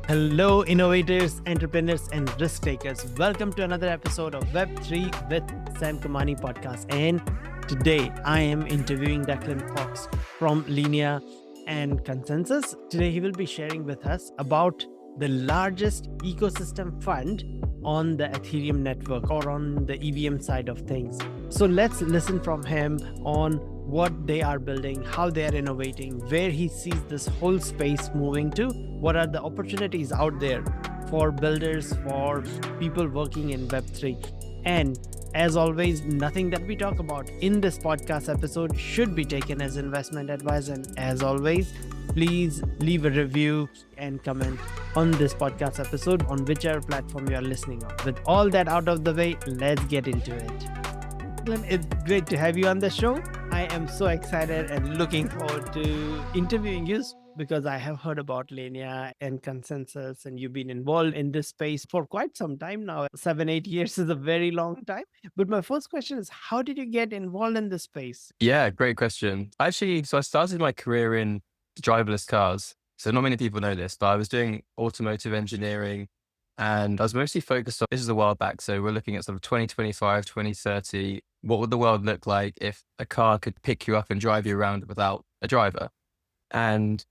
Hello, innovators, entrepreneurs, and risk takers. Welcome to another episode of Web3 with Sam Kamani podcast. And today I am interviewing Declan Fox from Linea and ConsenSys. Today he will be sharing with us about the largest ecosystem fund on the Ethereum network or on the EVM side of things. So let's listen from him on what they are building, how they are innovating, where he sees this whole space moving to, what are the opportunities out there for builders, for people working in Web3. And as always, nothing that we talk about in this podcast episode should be taken as investment advice. And as always, please leave a review and comment on this podcast episode on whichever platform you are listening on. With all that out of the way, let's get into it. It's great to have you on the show. I am so excited and looking forward to interviewing you because I have heard about Linea and ConsenSys, and you've been involved in this space for quite some time now. 7-8 years is a very long time. But my first question is, how did you get involved in this space? Yeah, great question. Actually, so I started my career in driverless cars. So not many people know this, but I was doing automotive engineering and I was mostly focused on, this is a while back. So we're looking at sort of 2025, 2030. What would the world look like if a car could pick you up and drive you around without a driver? And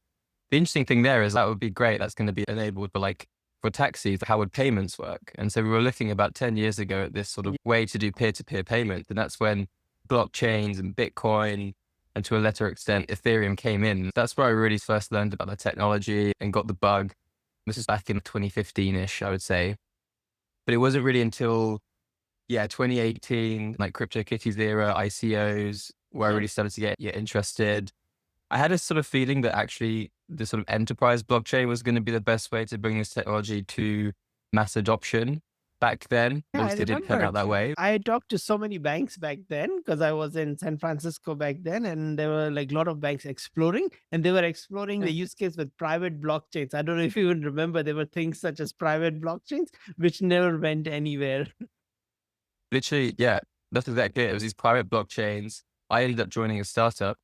the interesting thing there is that would be great. That's going to be enabled, but for taxis, how would payments work? And so we were looking about 10 years ago at this sort of way to do peer-to-peer payments. And that's when blockchains and Bitcoin, and to a lesser extent, Ethereum came in. That's where I really first learned about the technology and got the bug. This is back in 2015-ish, I would say. But it wasn't really until, 2018, like CryptoKitties era, ICOs, where I really started to get interested. I had a sort of feeling that actually the sort of enterprise blockchain was going to be the best way to bring this technology to mass adoption back then. Yeah, Obviously, it didn't turn out that way. I talked to so many banks back then because I was in San Francisco back then, and there were like a lot of banks exploring, and they were exploring the use case with private blockchains. I don't know if you would remember, there were things such as private blockchains, which never went anywhere. Literally, yeah, that's exactly it. It was these private blockchains. I ended up joining a startup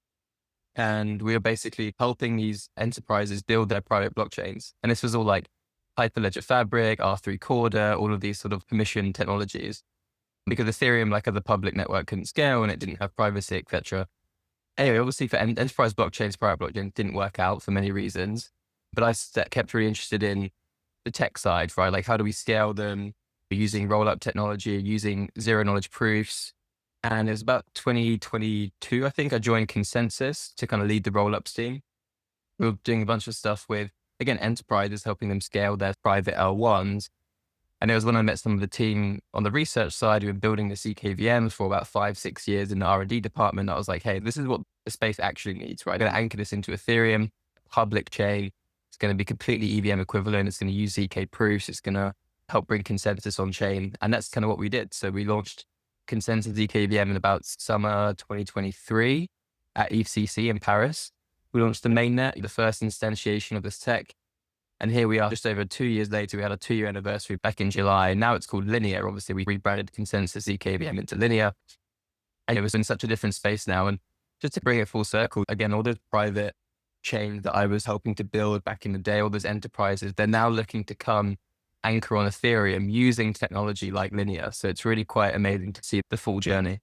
and we were basically helping these enterprises build their private blockchains. And this was all like Hyperledger Fabric, R3 Corda, all of these sort of permission technologies. Because Ethereum, like other public network, couldn't scale and it didn't have privacy, etc. Anyway, obviously for enterprise blockchains, private blockchains didn't work out for many reasons. But I kept really interested in the tech side, right? Like how do we scale them using rollup technology, using zero knowledge proofs. And it was about 2022, I think, I joined ConsenSys to kind of lead the rollups team. We were doing a bunch of stuff with, again, enterprises, helping them scale their private L1s. And it was when I met some of the team on the research side who were building the zkEVMs for about 5-6 years in the R&D department. I was like, hey, this is what the space actually needs, right? I'm going to anchor this into Ethereum, public chain. It's going to be completely EVM equivalent. It's going to use zk proofs. It's going to help bring consensus on chain. And that's kind of what we did. So we launched ConsenSys zkEVM in about summer 2023 at EthCC in Paris. We launched the mainnet, the first instantiation of this tech. And here we are just over 2 years later. We had a 2-year anniversary back in July. Now it's called Linea. Obviously, we rebranded ConsenSys zkEVM into Linea. And it was in such a different space now. And just to bring it full circle, again, all those private chains that I was helping to build back in the day, all those enterprises, they're now looking to come anchor on Ethereum using technology like Linea. So it's really quite amazing to see the full journey.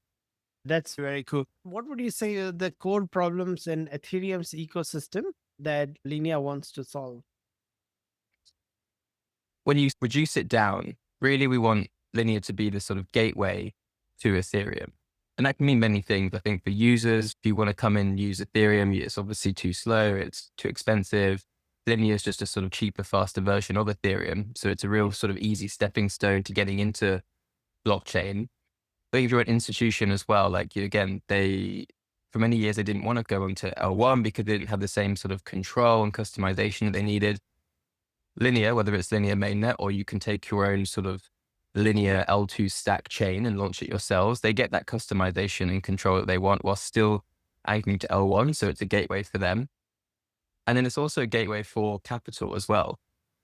That's very cool. What would you say are the core problems in Ethereum's ecosystem that Linea wants to solve? When you reduce it down, really we want Linea to be the sort of gateway to Ethereum. And that can mean many things. I think for users, if you want to come in and use Ethereum, it's obviously too slow, it's too expensive. Linea is just a sort of cheaper, faster version of Ethereum. So it's a real sort of easy stepping stone to getting into blockchain. I think if you're an institution as well, like again, for many years, they didn't want to go into L1 because they didn't have the same sort of control and customization that they needed. Linea, whether it's Linea mainnet or you can take your own sort of Linea L2 stack chain and launch it yourselves, they get that customization and control that they want while still anchoring to L1. So it's a gateway for them. And then it's also a gateway for capital as well.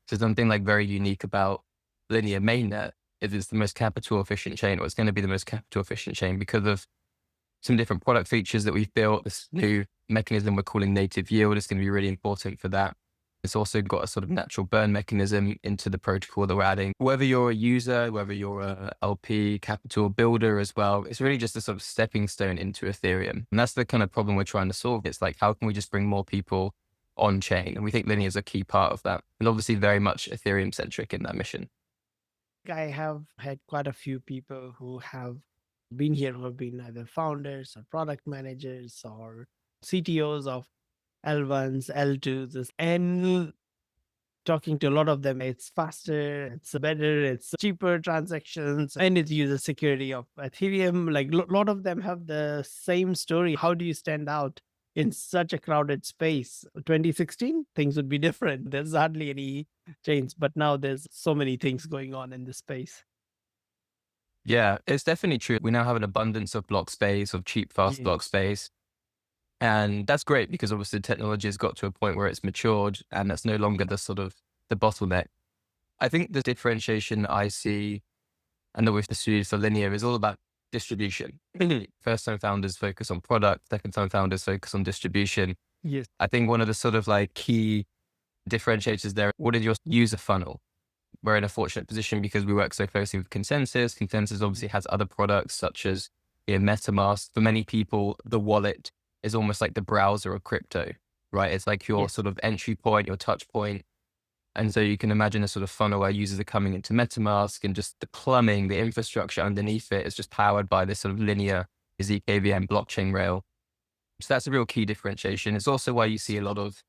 So something like very unique about Linea mainnet is it's the most capital efficient chain, or it's going to be the most capital efficient chain because of some different product features that we've built. This new mechanism we're calling native yield is going to be really important for that. It's also got a sort of natural burn mechanism into the protocol that we're adding. Whether you're a user, whether you're a LP capital builder as well, it's really just a sort of stepping stone into Ethereum. And that's the kind of problem we're trying to solve. It's like, how can we just bring more people on chain? And we think Linea is a key part of that. And obviously very much Ethereum centric in that mission. I have had quite a few people who have been here who have been either founders or product managers or CTOs of L1s, L2s, and talking to a lot of them, it's faster, it's better, it's cheaper transactions, and it uses security of Ethereum. Like a lot of them have the same story. How do you stand out in such a crowded space? 2016, things would be different. There's hardly any chains, but now there's so many things going on in this space. Yeah, it's definitely true. We now have an abundance of block space, of cheap, fast block Yes. space. And that's great because obviously technology has got to a point where it's matured and that's no longer the sort of the bottleneck. I think the differentiation I see and that we've pursued for Linea is all about distribution. First time founders focus on product, second time founders focus on distribution. Yes. I think one of the sort of like key differentiators there, what is your user funnel? We're in a fortunate position because we work so closely with ConsenSys. ConsenSys obviously has other products such as MetaMask. For many people, the wallet is almost like the browser of crypto, right? It's like your Yes. sort of entry point, your touch point. And so you can imagine a sort of funnel where users are coming into MetaMask and just the plumbing, the infrastructure underneath it is just powered by this sort of Linea zkEVM blockchain rail. So that's a real key differentiation. It's also why you see a lot of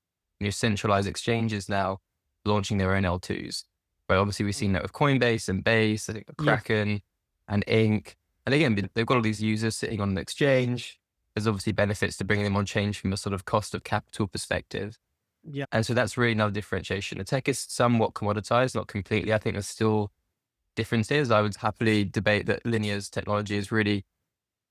centralized exchanges now launching their own L2s. But obviously we've seen that with Coinbase and Base, I think Yes. Kraken and Ink. And again, they've got all these users sitting on an exchange. There's obviously benefits to bringing them on chain from a sort of cost of capital perspective. Yeah. And so that's really another differentiation. The tech is somewhat commoditized, not completely. I think there's still differences. I would happily debate that Linea's technology is really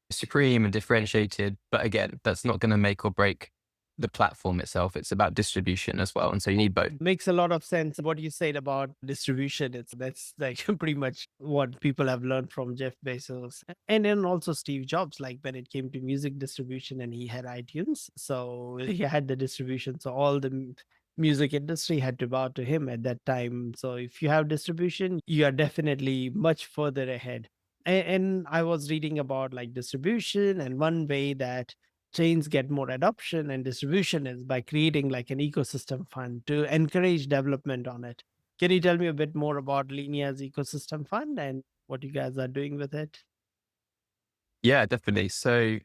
supreme and differentiated. But again, that's not going to make or break the platform itself. It's about distribution as well. And so you need both. Makes a lot of sense. What you said about distribution, that's like pretty much what people have learned from Jeff Bezos and then also Steve Jobs, like when it came to music distribution and he had iTunes. So he had the distribution. So all the music industry had to bow to him at that time. So if you have distribution, you are definitely much further ahead. And I was reading about like distribution, and one way that chains get more adoption and distribution is by creating like an ecosystem fund to encourage development on it. Can you tell me a bit more about Linea's ecosystem fund and what you guys are doing with it? Yeah, definitely. So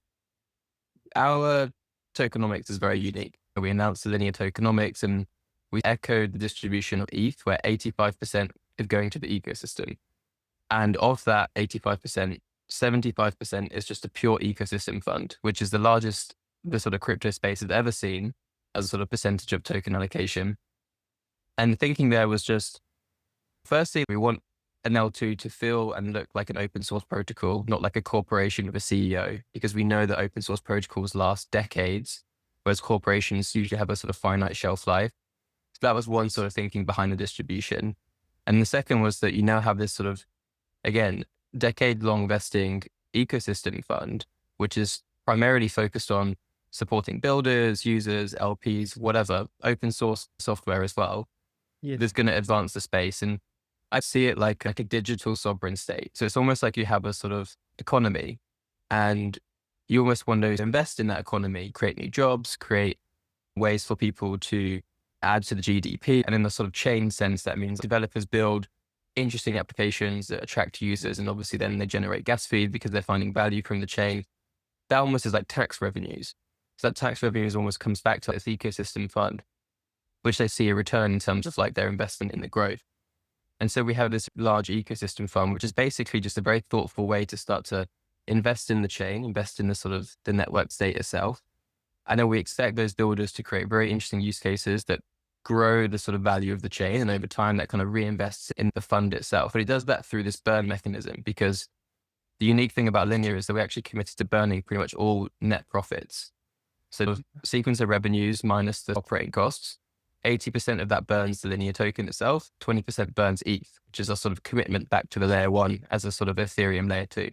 our tokenomics is very unique. We announced the Linea tokenomics and we echoed the distribution of ETH, where 85% is going to the ecosystem. And of that 85%, 75% is just a pure ecosystem fund, which is the largest the sort of crypto space has ever seen as a sort of percentage of token allocation. And the thinking there was just, firstly, we want an L2 to feel and look like an open source protocol, not like a corporation with a CEO, because we know that open source protocols last decades, whereas corporations usually have a sort of finite shelf life. So that was one sort of thinking behind the distribution. And the second was that you now have this sort of, again, decade-long vesting ecosystem fund, which is primarily focused on supporting builders, users, LPs, whatever, open source software as well. Yes. That's going to advance the space. And I see it like a digital sovereign state. So it's almost like you have a sort of economy and you almost want to invest in that economy, create new jobs, create ways for people to add to the GDP. And in the sort of chain sense, that means developers build interesting applications that attract users. And obviously then they generate gas feed because they're finding value from the chain. That almost is like tax revenues. So that tax revenues almost comes back to this ecosystem fund, which they see a return in terms of like their investment in the growth. And so we have this large ecosystem fund, which is basically just a very thoughtful way to start to invest in the chain, invest in the sort of the network state itself. And then we expect those builders to create very interesting use cases that grow the sort of value of the chain. And over time, that kind of reinvests in the fund itself. But it does that through this burn mechanism, because the unique thing about Linea is that we actually committed to burning pretty much all net profits. So the sequence of revenues minus the operating costs, 80% of that burns the Linea token itself, 20% burns ETH, which is a sort of commitment back to the layer one as a sort of Ethereum layer two.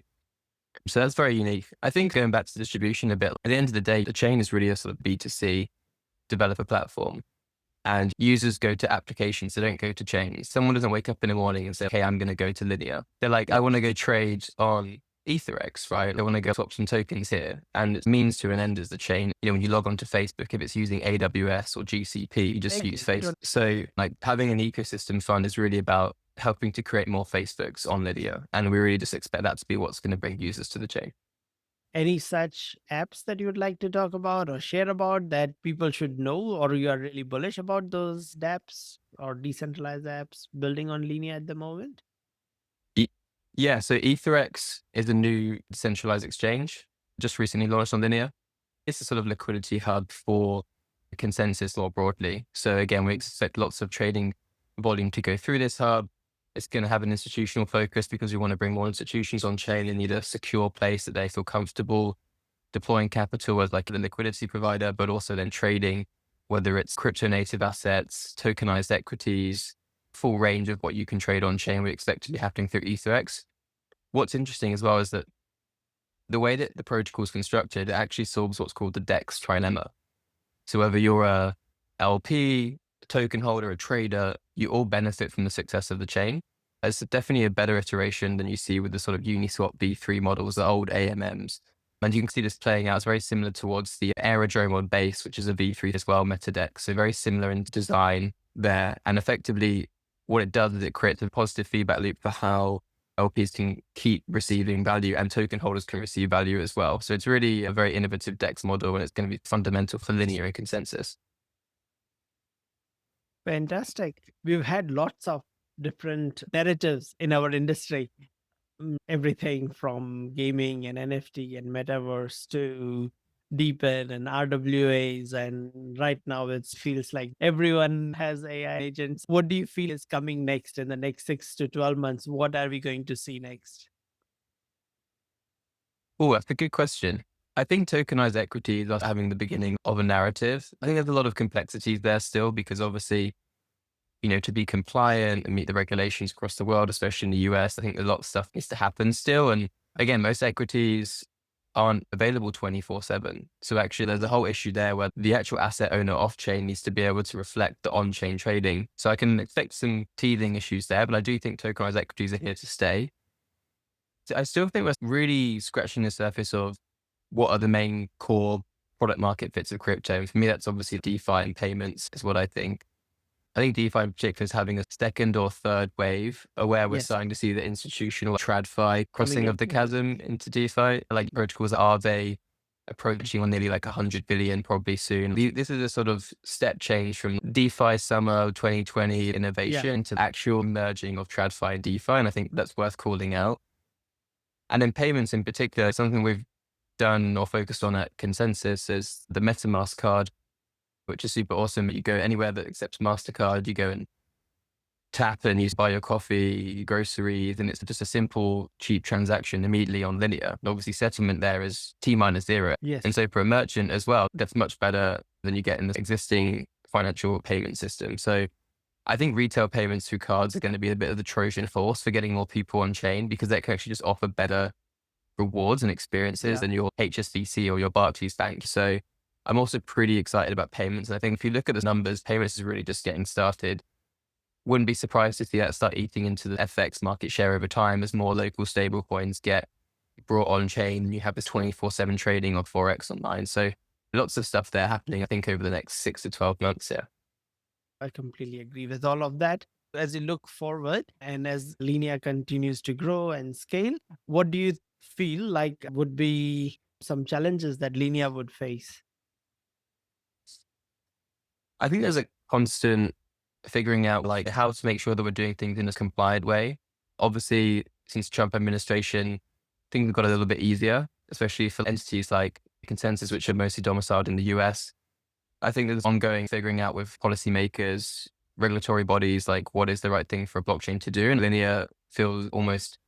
So that's very unique. I think going back to distribution a bit, at the end of the day, the chain is really a sort of B2C developer platform. and users go to applications. They don't go to chains. Someone doesn't wake up in the morning and say, okay, I'm going to go to Linea. They're like, I want to go trade on EtherX, right? I want to go swap some tokens here. And it's means to an end as the chain. When you log onto Facebook, if it's using AWS or GCP, you just use Facebook. So like having an ecosystem fund is really about helping to create more Facebooks on Linea. And we really just expect that to be what's going to bring users to the chain. Any such apps that you would like to talk about or share about that people should know, or you are really bullish about those dApps or decentralized apps building on Linea at the moment? Yeah, so EtherX is a new decentralized exchange, just recently launched on Linea. It's a sort of liquidity hub for ConsenSys more broadly. So again, we expect lots of trading volume to go through this hub. It's going to have an institutional focus because we want to bring more institutions on chain and need a secure place that they feel comfortable deploying capital as like a liquidity provider, but also then trading, whether it's crypto native assets, tokenized equities, full range of what you can trade on chain. We expect to be happening through EtherX. What's interesting as well is that the way that the protocol is constructed, it actually solves what's called the DEX trilemma. So whether you're a LP, a token holder, a trader, you all benefit from the success of the chain. It's definitely a better iteration than you see with the sort of Uniswap V3 models, the old AMMs. And you can see this playing out. It's very similar towards the Aerodrome on Base, which is a V3 as well, MetaDex. So very similar in design there. And effectively, what it does is it creates a positive feedback loop for how LPs can keep receiving value and token holders can receive value as well. So it's really a very innovative DEX model, and it's going to be fundamental for Linea and ConsenSys. Fantastic. We've had lots of different narratives in our industry. Everything from gaming and NFT and metaverse to DeepN and RWAs. And right now it feels like everyone has AI agents. What do you feel is coming next in the next 6 to 12 months? What are we going to see next? Oh, that's a good question. I think tokenized equities are having the beginning of a narrative. I think there's a lot of complexities there still because obviously, to be compliant and meet the regulations across the world, especially in the US, I think a lot of stuff needs to happen still. And again, most equities aren't available 24/7. So actually there's a whole issue there where the actual asset owner off chain needs to be able to reflect the on chain trading. So I can expect some teething issues there, but I do think tokenized equities are here to stay. So I still think we're really scratching the surface of what are the main core product market fits of crypto. And for me, that's obviously DeFi and payments is what I think. I think DeFi in particular is having a second or third wave where we're Yes. starting to see the institutional TradFi crossing in. of the chasm into DeFi. Like protocols are they approaching on nearly like 100 billion probably soon. This is a sort of step change from DeFi summer 2020 innovation to actual merging of TradFi and DeFi. And I think that's worth calling out. And then payments in particular, something we've done or focused on at ConsenSys is the MetaMask card, which is super awesome. You go anywhere that accepts MasterCard, you go and tap and you buy your coffee, groceries, and it's just a simple, cheap transaction immediately on Linea. And obviously settlement there is T-0. Yes. And so for a merchant as well, that's much better than you get in the existing financial payment system. So I think retail payments through cards are going to be a bit of the Trojan horse for getting more people on chain because they can actually just offer better rewards and experiences than your HSBC or your Barclays bank. So I'm also pretty excited about payments. And I think if you look at the numbers, payments is really just getting started. Wouldn't be surprised to see that start eating into the FX market share over time as more local stable coins get brought on chain and you have this 24/7 trading of Forex online. So lots of stuff there happening, I think, over the next 6 to 12 months. Yeah. I completely agree with all of that. As you look forward and as Linea continues to grow and scale, what do you feel like would be some challenges that Linea would face? I think there's a constant figuring out like how to make sure that we're doing things in a compliant way. Obviously, since Trump administration, things have got a little bit easier, especially for entities like ConsenSys, which are mostly domiciled in the US. I think there's ongoing figuring out with policymakers, regulatory bodies, like what is the right thing for a blockchain to do. And Linea feels almost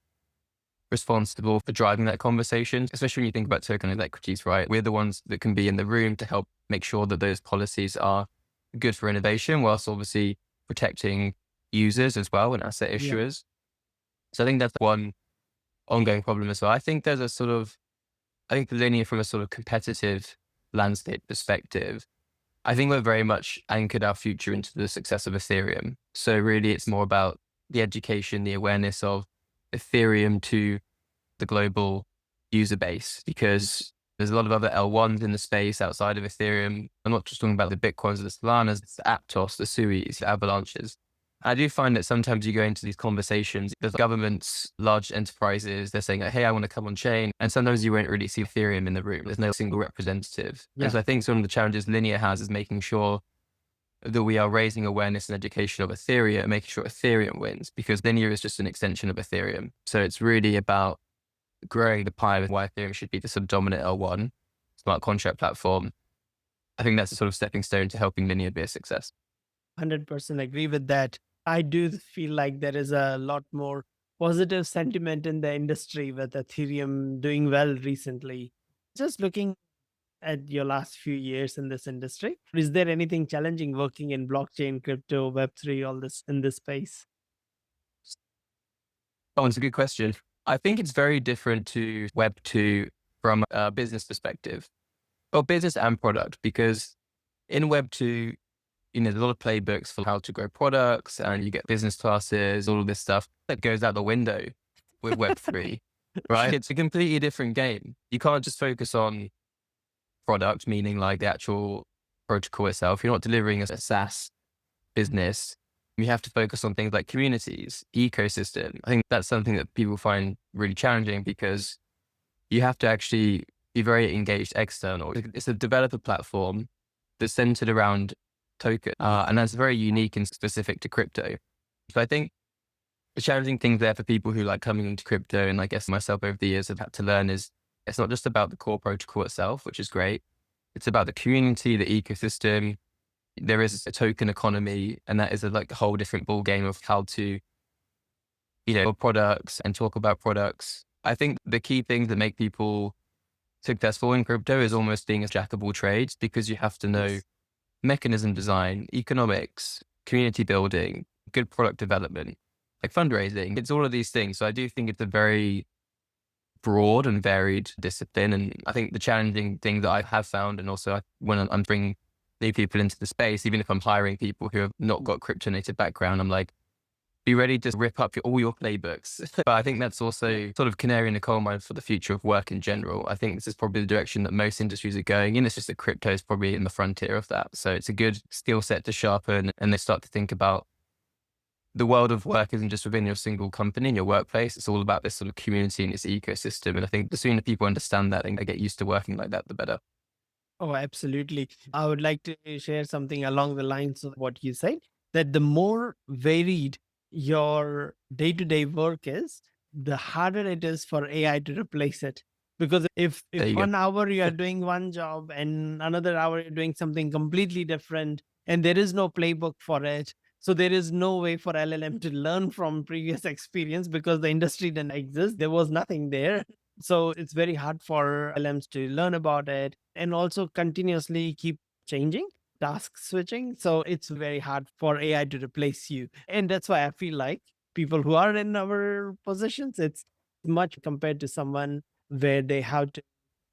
responsible for driving that conversation, especially when you think about tokenized equities, right? We're the ones that can be in the room to help make sure that those policies are good for innovation, whilst obviously protecting users as well and asset issuers. So I think that's one ongoing problem as well. I think there's I think Linea from a sort of competitive landscape perspective, I think we're very much anchored our future into the success of Ethereum. So really it's more about the education, the awareness of Ethereum to the global user base, because there's a lot of other L1s in the space outside of Ethereum. I'm not just talking about the Bitcoins, the Solanas, the Aptos, the Suis, the Avalanches. I do find that sometimes you go into these conversations, there's governments, large enterprises, they're saying, like, hey, I want to come on chain. And sometimes you won't really see Ethereum in the room. There's no single representative. Yeah. And so I think some of the challenges Linea has is making sure that we are raising awareness and education of Ethereum, making sure Ethereum wins, because Linea is just an extension of Ethereum. So it's really about growing the pie of why Ethereum should be the sort of dominant L1 smart contract platform. I think that's a sort of stepping stone to helping Linea be a success. 100% agree with that. I do feel like there is a lot more positive sentiment in the industry with Ethereum doing well recently. Just looking at your last few years in this industry, is there anything challenging working in blockchain, crypto, Web3, all this in this space? Oh, it's a good question. I think it's very different to Web 2 from a business perspective, or business and product, because in Web 2, there's a lot of playbooks for how to grow products, and you get business classes, all of this stuff that goes out the window with Web 3, right? It's a completely different game. You can't just focus on product, meaning like the actual protocol itself. You're not delivering a SaaS business. You have to focus on things like communities, ecosystem. I think that's something that people find really challenging, because you have to actually be very engaged external. It's a developer platform that's centered around token, and that's very unique and specific to crypto. So I think the challenging thing there for people who like coming into crypto, and I guess myself over the years have had to learn, is it's not just about the core protocol itself, which is great. It's about the community, the ecosystem. There is a token economy, and that is a whole different ball game of how to, build products and talk about products. I think the key things that make people successful in crypto is almost being a jack of all trades, because you have to know mechanism design, economics, community building, good product development, like fundraising. It's all of these things. So I do think it's a very broad and varied discipline. And I think the challenging thing that I have found, and also when I'm bringing new people into the space, even if I'm hiring people who have not got crypto native background, I'm like, be ready to rip up all your playbooks. But I think that's also sort of canary in the coal mine for the future of work in general. I think this is probably the direction that most industries are going in. It's just that crypto is probably in the frontier of that. So it's a good skill set to sharpen, and they start to think about the world of work isn't just within your single company and your workplace. It's all about this sort of community and this ecosystem. And I think the sooner people understand that and they get used to working like that, the better. Oh, absolutely. I would like to share something along the lines of what you said, that the more varied your day-to-day work is, the harder it is for AI to replace it. Because if There you go. 1 hour you are doing one job and another hour you're doing something completely different, and there is no playbook for it, so there is no way for LLM to learn from previous experience, because the industry didn't exist. There was nothing there. So it's very hard for LMs to learn about it and also continuously keep changing, task switching. So it's very hard for AI to replace you. And that's why I feel like people who are in our positions, it's much compared to someone where they have to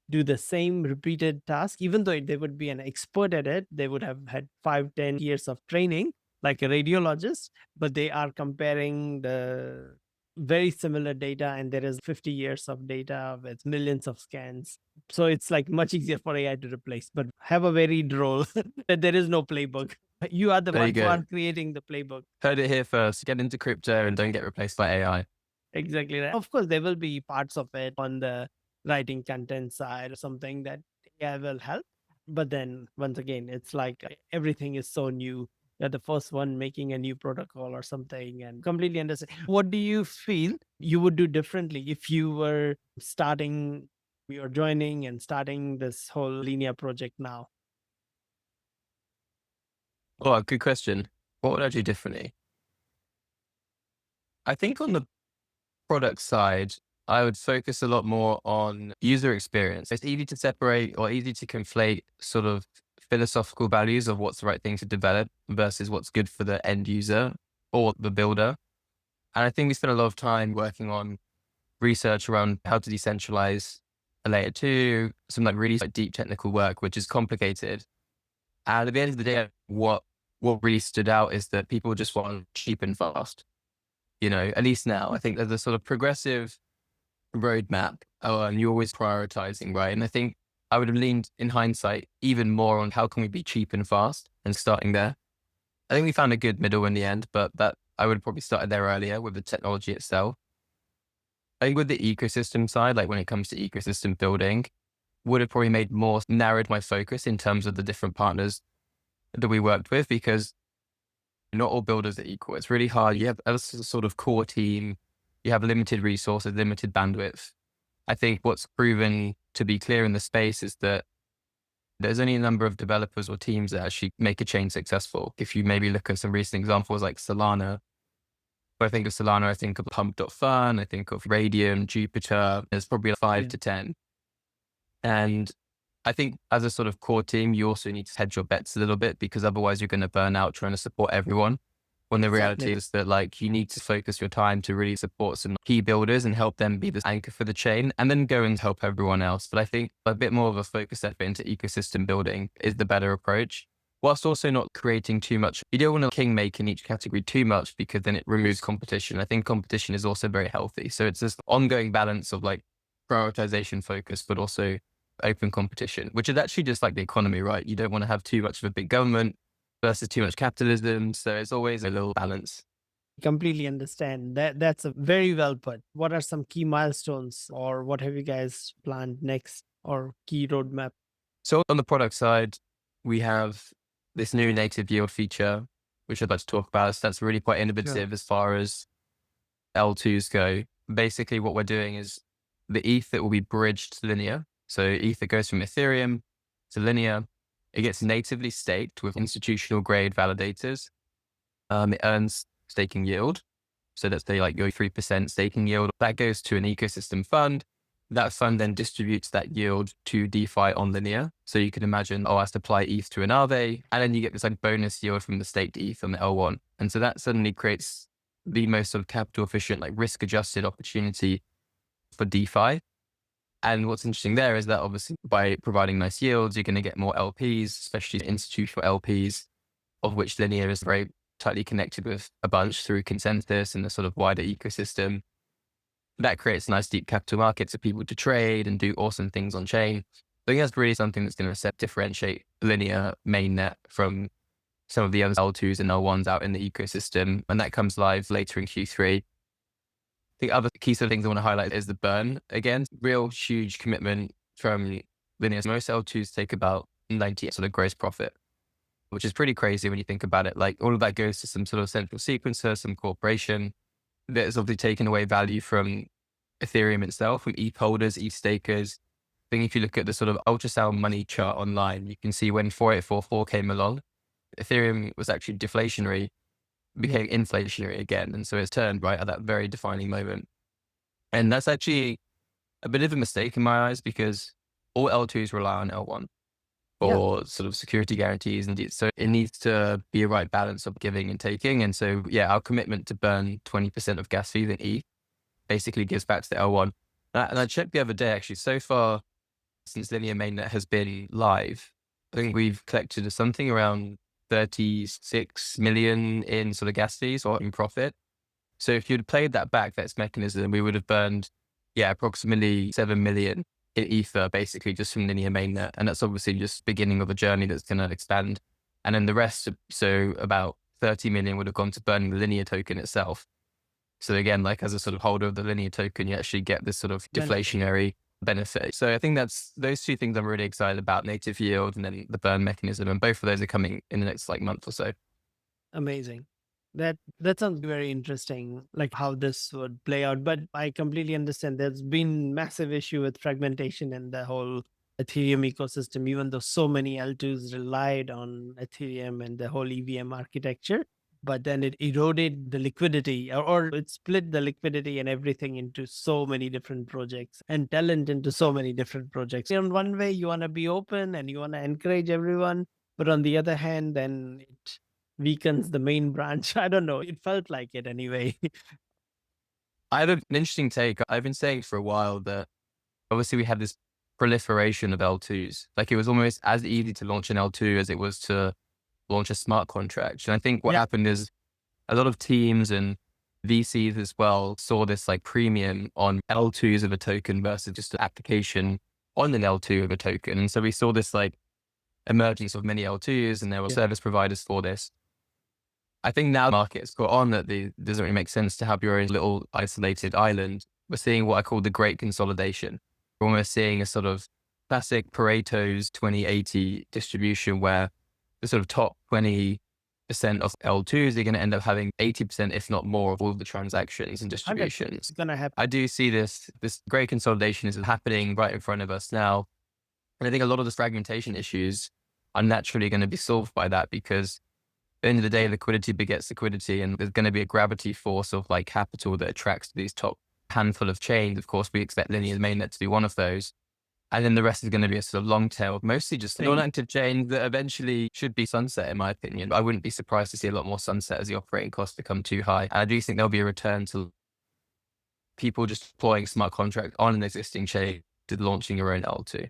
do the same repeated task, even though they would be an expert at it, they would have had 5, 10 years of training like a radiologist, but they are comparing the very similar data, and there is 50 years of data with millions of scans. So it's like much easier for AI to replace, but have a varied role that there is no playbook. You are the There you one who go. are creating the playbook. Heard it here first. Get into crypto and don't get replaced by AI. Exactly right. Of course, there will be parts of it on the writing content side or something that AI will help. But then once again, it's like everything is so new. You're the first one making a new protocol or something, and completely understand. What do you feel you would do differently if you were starting, you're joining and starting this whole Linea project now? Oh, good question. What would I do differently? I think on the product side, I would focus a lot more on user experience. It's easy to separate or easy to conflate sort of philosophical values of what's the right thing to develop versus what's good for the end user or the builder. And I think we spent a lot of time working on research around how to decentralize a layer 2, some really deep technical work, which is complicated. And at the end of the day, what really stood out is that people just want cheap and fast. At least now, I think there's a sort of progressive roadmap, and you're always prioritizing, right? And I think I would have leaned in hindsight even more on how can we be cheap and fast and starting there. I think we found a good middle in the end, but that I would have probably started there earlier with the technology itself. I think with the ecosystem side, like when it comes to ecosystem building, would have probably narrowed my focus in terms of the different partners that we worked with, because not all builders are equal. It's really hard. You have a sort of core team, you have limited resources, limited bandwidth. I think what's proven to be clear in the space is that there's only a number of developers or teams that actually make a chain successful. If you maybe look at some recent examples like Solana, when I think of Solana, I think of Pump.Fun, I think of Radium, Jupiter. There's probably like 5 to 10. And I think as a sort of core team, you also need to hedge your bets a little bit, because otherwise you're going to burn out trying to support everyone. When the reality is that like you need to focus your time to really support some key builders and help them be the anchor for the chain, and then go and help everyone else. But I think a bit more of a focus effort into ecosystem building is the better approach, whilst also not creating too much. You don't want to kingmake in each category too much, because then it removes competition. I think competition is also very healthy. So it's this ongoing balance of like prioritization focus, but also open competition, which is actually just like the economy, right? You don't want to have too much of a big government versus too much capitalism. So it's always a little balance. Completely understand that. That's a very well put. What are some key milestones, or what have you guys planned next, or key roadmap? So on the product side, we have this new native yield feature, which I'd like to talk about. So that's really quite innovative as far as L2s go. Basically, what we're doing is the ETH that will be bridged to Linea. So ETH that goes from Ethereum to Linea, it gets natively staked with institutional grade validators. It earns staking yield. So let's say like your 3% staking yield, that goes to an ecosystem fund. That fund then distributes that yield to DeFi on Linea. So you can imagine, I supply ETH to an Aave, and then you get this like bonus yield from the staked ETH on the L1. And so that suddenly creates the most sort of capital efficient, like risk adjusted opportunity for DeFi. And what's interesting there is that obviously by providing nice yields, you're going to get more LPs, especially institutional LPs, of which Linea is very tightly connected with a bunch through ConsenSys and the sort of wider ecosystem. That creates nice deep capital markets for people to trade and do awesome things on chain. I think that's really something that's going to differentiate Linea mainnet from some of the other L2s and L1s out in the ecosystem. And that comes live later in Q3. The other key sort of things I want to highlight is the burn. Again, real huge commitment from Linea. Most L2s take about 90 sort of gross profit, which is pretty crazy when you think about it. Like all of that goes to some sort of central sequencer, some corporation that has obviously taken away value from Ethereum itself, from ETH holders, ETH stakers. I think if you look at the sort of ultrasound money chart online, you can see when 4844 came along, Ethereum was actually deflationary, became inflationary again. And so it's turned right at that very defining moment. And that's actually a bit of a mistake in my eyes, because all L2s rely on L1 for sort of security guarantees. And so it needs to be a right balance of giving and taking. And so, our commitment to burn 20% of gas fees in ETH basically gives back to the L1. And I checked the other day, actually, so far since Linea mainnet has been live, I think we've collected something around 36 million in sort of gas fees or in profit. So if you'd played that back, that's mechanism, we would have burned, approximately 7 million in Ether, basically just from Linea mainnet. And that's obviously just beginning of a journey that's going to expand. And then the rest, so about 30 million would have gone to burning the Linea token itself. So again, like as a sort of holder of the Linea token, you actually get this sort of deflationary benefit. So I think that's those two things I'm really excited about, native yield and then the burn mechanism. And both of those are coming in the next like month or so. Amazing. That sounds very interesting, like how this would play out. But I completely understand there's been massive issue with fragmentation in the whole Ethereum ecosystem, even though so many L2s relied on Ethereum and the whole EVM architecture. But then it eroded the liquidity, or it split the liquidity and everything into so many different projects, and talent into so many different projects. In one way, you want to be open and you want to encourage everyone. But on the other hand, then it weakens the main branch. I don't know. It felt like it anyway. I had an interesting take. I've been saying for a while that obviously we had this proliferation of L2s. Like it was almost as easy to launch an L2 as it was to launch a smart contract. And I think what happened is a lot of teams and VCs as well saw this like premium on L2s of a token versus just an application on an L2 of a token. And so we saw this like emergence of many L2s, and there were service providers for this. I think now the market's got on that it doesn't really make sense to have your own little isolated island. We're seeing what I call the great consolidation. We're almost seeing a sort of classic Pareto's 20-80 distribution where the sort of top 20% of L2s are going to end up having 80%, if not more, of all of the transactions and distributions. It's going to happen. I do see this great consolidation is happening right in front of us now. And I think a lot of the fragmentation issues are naturally going to be solved by that, because at the end of the day, liquidity begets liquidity, and there's going to be a gravity force of like capital that attracts these top handful of chains. Of course, we expect Linea's mainnet to be one of those. And then the rest is going to be a sort of long tail, mostly just non-active chains that eventually should be sunset, in my opinion. I wouldn't be surprised to see a lot more sunset as the operating costs become too high. And I do think there'll be a return to people just deploying smart contracts on an existing chain to launching your own L2.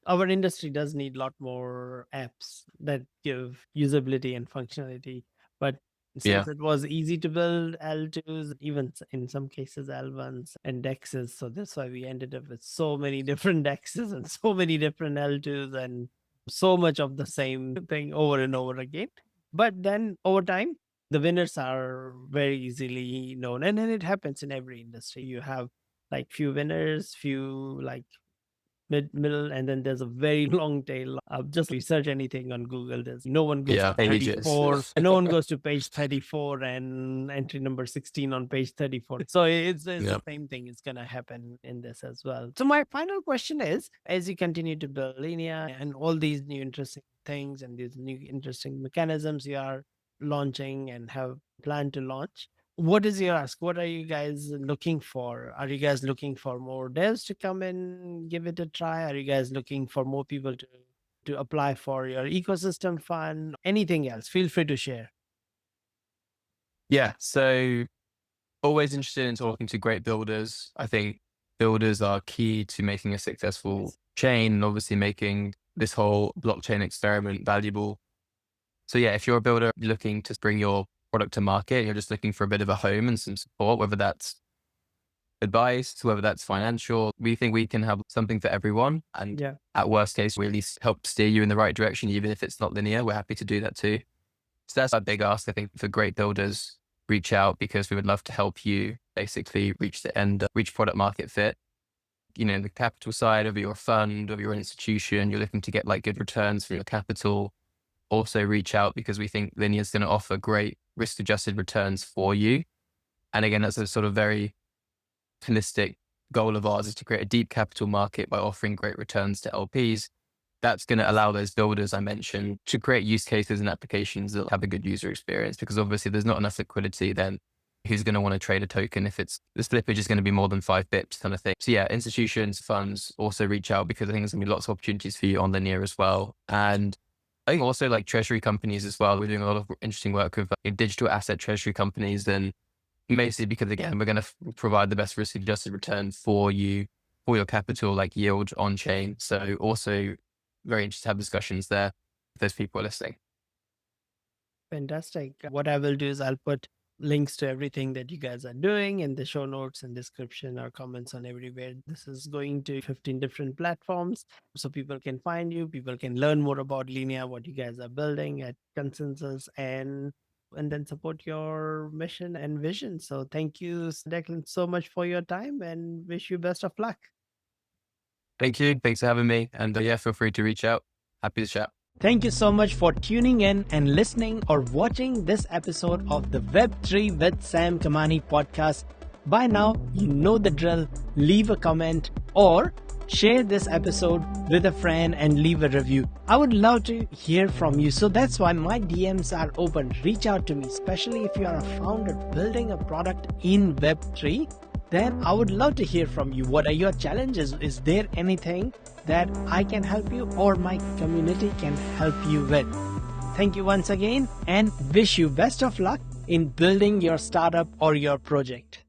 Our industry does need a lot more apps that give usability and functionality. But since it was easy to build L2s, even in some cases L1s and DEXs, so that's why we ended up with so many different DEXs and so many different L2s and so much of the same thing over and over again. But then over time, the winners are very easily known. And then it happens in every industry. You have like few winners, few like middle, and then there's a very long tail. Just research anything on Google. There's no one goes to 34, and no one goes to page 34 and entry number 16 on page 34. So it's the same thing is going to happen in this as well. So my final question is, as you continue to build Linea and all these new interesting things and these new interesting mechanisms you are launching and have planned to launch, what is your ask? What are you guys looking for? Are you guys looking for more devs to come in, give it a try? Are you guys looking for more people to apply for your ecosystem fund? Anything else? Feel free to share. Yeah. So always interested in talking to great builders. I think builders are key to making a successful chain and obviously making this whole blockchain experiment valuable. So yeah, if you're a builder looking to bring your product to market, you're just looking for a bit of a home and some support, whether that's advice, whether that's financial, we think we can have something for everyone. And at worst case, we at least help steer you in the right direction, even if it's not linear. We're happy to do that too. So that's our big ask, I think, for great builders. Reach out, because we would love to help you basically reach the end, reach product market fit. You know, the capital side of your fund, of your institution, you're looking to get like good returns for your capital. Also reach out, because we think Linea is going to offer great risk-adjusted returns for you. And again, that's a sort of very holistic goal of ours, is to create a deep capital market by offering great returns to LPs. That's going to allow those builders I mentioned to create use cases and applications that have a good user experience, because obviously there's not enough liquidity, then who's going to want to trade a token if it's the slippage is going to be more than 5 bips kind of thing. So yeah, institutions, funds also reach out, because I think there's going to be lots of opportunities for you on Linea as well. And I think also like treasury companies as well. We're doing a lot of interesting work with digital asset treasury companies, and basically because again, we're going to provide the best risk adjusted return for you, for your capital, like yield on chain. So also very interested to have discussions there if there's people listening. Fantastic. What I will do is I'll put links to everything that you guys are doing in the show notes and description or comments on everywhere. This is going to 15 different platforms, so people can find you, people can learn more about Linea, what you guys are building at ConsenSys, and then support your mission and vision. So thank you, Declan, so much for your time, and wish you best of luck. Thank you. Thanks for having me. And yeah, feel free to reach out. Happy to chat. Thank you so much for tuning in and listening or watching this episode of the Web3 with Sam Kamani podcast. By now, you know the drill. Leave a comment or share this episode with a friend and leave a review. I would love to hear from you. So that's why my DMs are open. Reach out to me, especially if you are a founder building a product in Web3. Then I would love to hear from you. What are your challenges? Is there anything that I can help you or my community can help you with? Thank you once again and wish you best of luck in building your startup or your project.